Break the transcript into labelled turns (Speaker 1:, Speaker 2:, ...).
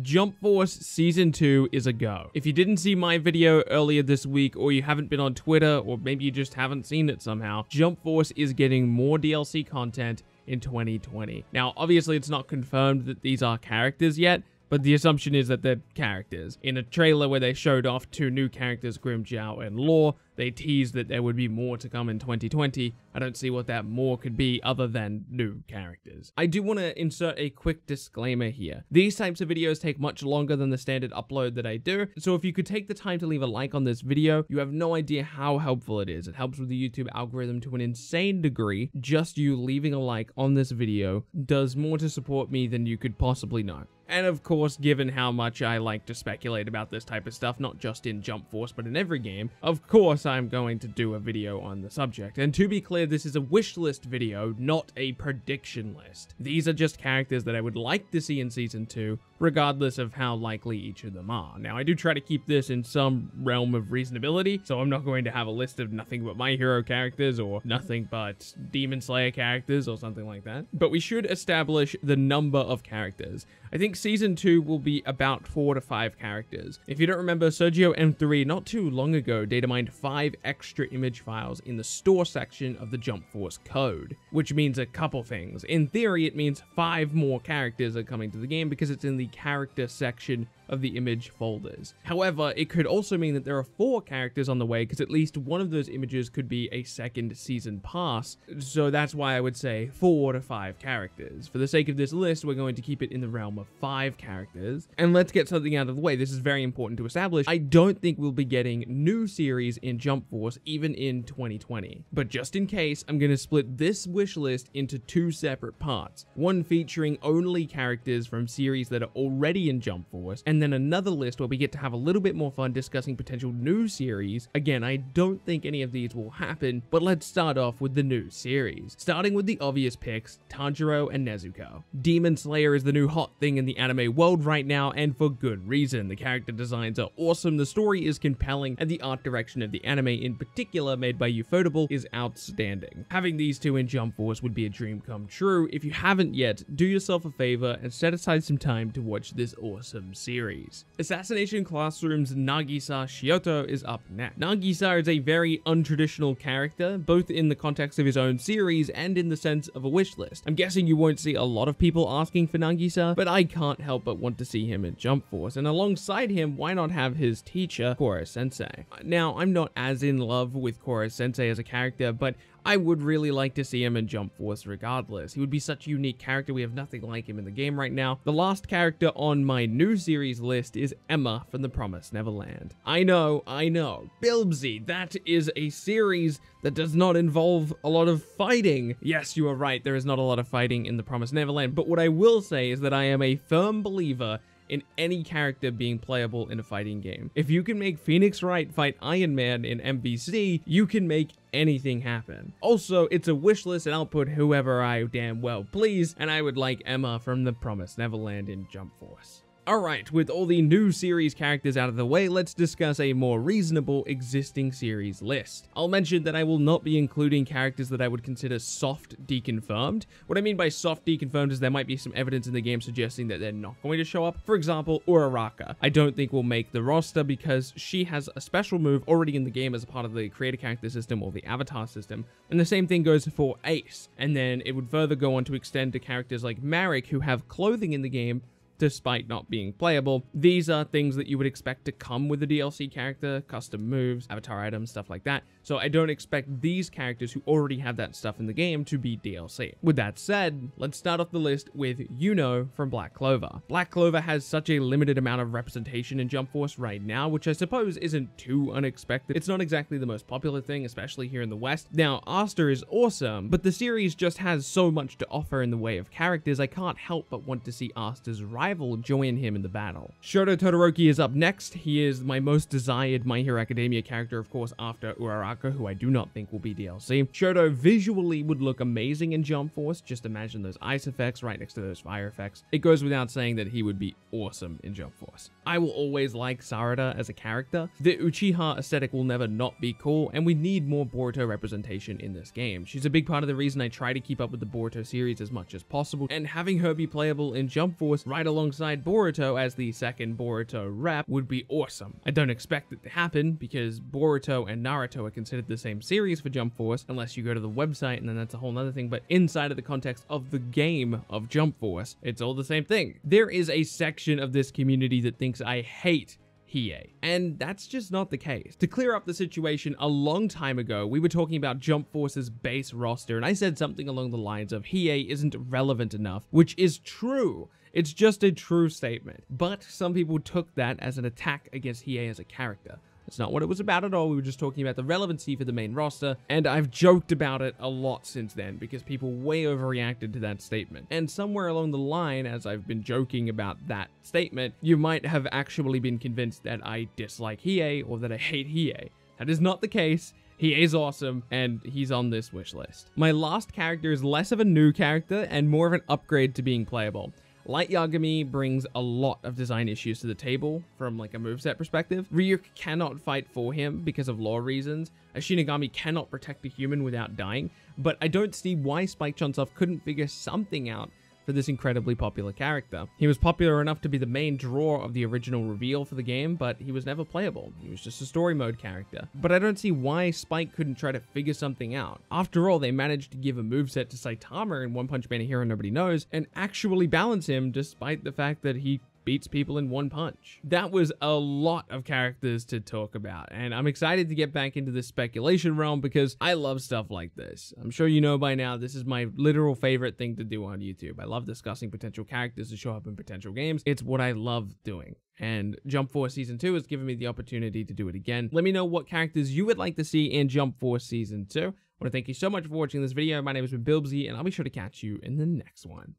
Speaker 1: Jump Force Season 2 is a go. If you didn't see my video earlier this week, or you haven't been on Twitter, or maybe you just haven't seen it somehow, Jump Force is getting more DLC content in 2020. Now, obviously, it's not confirmed that these are characters yet, but the assumption is that they're characters. In a trailer where they showed off 2 new characters, Grimmjow and Law, they teased that there would be more to come in 2020. I don't see what that more could be other than new characters. I do want to insert a quick disclaimer here. These types of videos take much longer than the standard upload that I do, so if you could take the time to leave a like on this video, you have no idea how helpful it is. It helps with the YouTube algorithm to an insane degree. Just you leaving a like on this video does more to support me than you could possibly know. And of course, given how much I like to speculate about this type of stuff, not just in Jump Force, but in every game, of course I'm going to do a video on the subject. And to be clear, this is a wish list video, not a prediction list. These are just characters that I would like to see in Season 2, regardless of how likely each of them are. Now, I do try to keep this in some realm of reasonability, so I'm not going to have a list of nothing but My Hero characters or nothing but Demon Slayer characters or something like that. But we should establish the number of characters. I think Season 2 will be about 4 to 5 characters. If you don't remember, Sergio M3 not too long ago data mined 5 extra image files in the store section of the Jump Force code, which means a couple things. In theory, it means 5 more characters are coming to the game because it's in the character section of the image folders. However, it could also mean that there are 4 characters on the way because at least one of those images could be a second season pass. So that's why I would say 4 to 5 characters. For the sake of this list, we're going to keep it in the realm of 5 characters. And let's get something out of the way. This is very important to establish. I don't think we'll be getting new series in Jump Force even in 2020. But just in case, I'm going to split this wish list into 2 separate parts. One featuring only characters from series that are already in Jump Force, and then another list where we get to have a little bit more fun discussing potential new series. Again, I don't think any of these will happen, but let's start off with the new series. Starting with the obvious picks, Tanjiro and Nezuko. Demon Slayer is the new hot thing in the anime world right now, and for good reason. The character designs are awesome, the story is compelling, and the art direction of the anime in particular, made by Ufotable, is outstanding. Having these 2 in Jump Force would be a dream come true. If you haven't yet, do yourself a favor and set aside some time to watch this awesome series. Assassination Classroom's Nagisa Shioto is up next. Nagisa is a very untraditional character, both in the context of his own series and in the sense of a wish list. I'm guessing you won't see a lot of people asking for Nagisa, but I can't help but want to see him in Jump Force, and alongside him, why not have his teacher, Koro Sensei? Now, I'm not as in love with Koro Sensei as a character, but I would really like to see him in Jump Force regardless. He would be such a unique character. We have nothing like him in the game right now. The last character on my new series list is Emma from The Promised Neverland. I know, Bilbzy, that is a series that does not involve a lot of fighting. Yes, you are right, there is not a lot of fighting in The Promised Neverland, but what I will say is that I am a firm believer in any character being playable in a fighting game. If you can make Phoenix Wright fight Iron Man in MVC, you can make anything happen. Also, it's a wish list and I'll put whoever I damn well please, and I would like Emma from The Promised Neverland in Jump Force. Alright, with all the new series characters out of the way, let's discuss a more reasonable existing series list. I'll mention that I will not be including characters that I would consider soft deconfirmed. What I mean by soft deconfirmed is there might be some evidence in the game suggesting that they're not going to show up. For example, Uraraka. I don't think will make the roster because she has a special move already in the game as a part of the creator character system or the avatar system, and the same thing goes for Ace. And then it would further go on to extend to characters like Marek who have clothing in the game despite not being playable. These are things that you would expect to come with a DLC character, custom moves, avatar items, stuff like that. So I don't expect these characters who already have that stuff in the game to be DLC. With that said, let's start off the list with Yuno from Black Clover. Black Clover has such a limited amount of representation in Jump Force right now, which I suppose isn't too unexpected. It's not exactly the most popular thing, especially here in the West. Now, Asta is awesome, but the series just has so much to offer in the way of characters, I can't help but want to see Asta's rival join him in the battle. Shoto Todoroki is up next. He is my most desired My Hero Academia character, of course, after Uraraka, who I do not think will be DLC. Shoto visually would look amazing in Jump Force. Just imagine those ice effects right next to those fire effects. It goes without saying that he would be awesome in Jump Force. I will always like Sarada as a character. The Uchiha aesthetic will never not be cool, and we need more Boruto representation in this game. She's a big part of the reason I try to keep up with the Boruto series as much as possible, and having her be playable in Jump Force right alongside Boruto as the second Boruto rep would be awesome. I don't expect it to happen because Boruto and Naruto are considered the same series for Jump Force, unless you go to the website, and then that's a whole nother thing. But inside of the context of the game of Jump Force, it's all the same thing. There is a section of this community that thinks I hate Hiei, and that's just not the case. To clear up the situation, a long time ago, we were talking about Jump Force's base roster, and I said something along the lines of Hiei isn't relevant enough, which is true. It's just a true statement. But some people took that as an attack against Hiei as a character. That's not what it was about at all. We were just talking about the relevancy for the main roster, and I've joked about it a lot since then because people way overreacted to that statement. And somewhere along the line, as I've been joking about that statement, you might have actually been convinced that I dislike Hiei or that I hate Hiei. That is not the case. He is awesome, and he's on this wish list. My last character is less of a new character and more of an upgrade to being playable. Light Yagami brings a lot of design issues to the table from like a moveset perspective. Ryuk cannot fight for him because of lore reasons. A Shinigami cannot protect a human without dying, but I don't see why Spike Chunsoft couldn't figure something out for this incredibly popular character. He was popular enough to be the main draw of the original reveal for the game, but he was never playable. He was just a story mode character. But I don't see why Spike couldn't try to figure something out. After all, they managed to give a moveset to Saitama in One Punch Man: A Hero Nobody Knows and actually balance him despite the fact that he beats people in one punch. That was a lot of characters to talk about, and I'm excited to get back into this speculation realm because I love stuff like this. I'm sure you know by now, this is my literal favorite thing to do on YouTube. I love discussing potential characters to show up in potential games. It's what I love doing. And Jump Force Season 2 has given me the opportunity to do it again. Let me know what characters you would like to see in Jump Force Season 2. I want to thank you so much for watching this video. My name has been Bilbzy, and I'll be sure to catch you in the next one.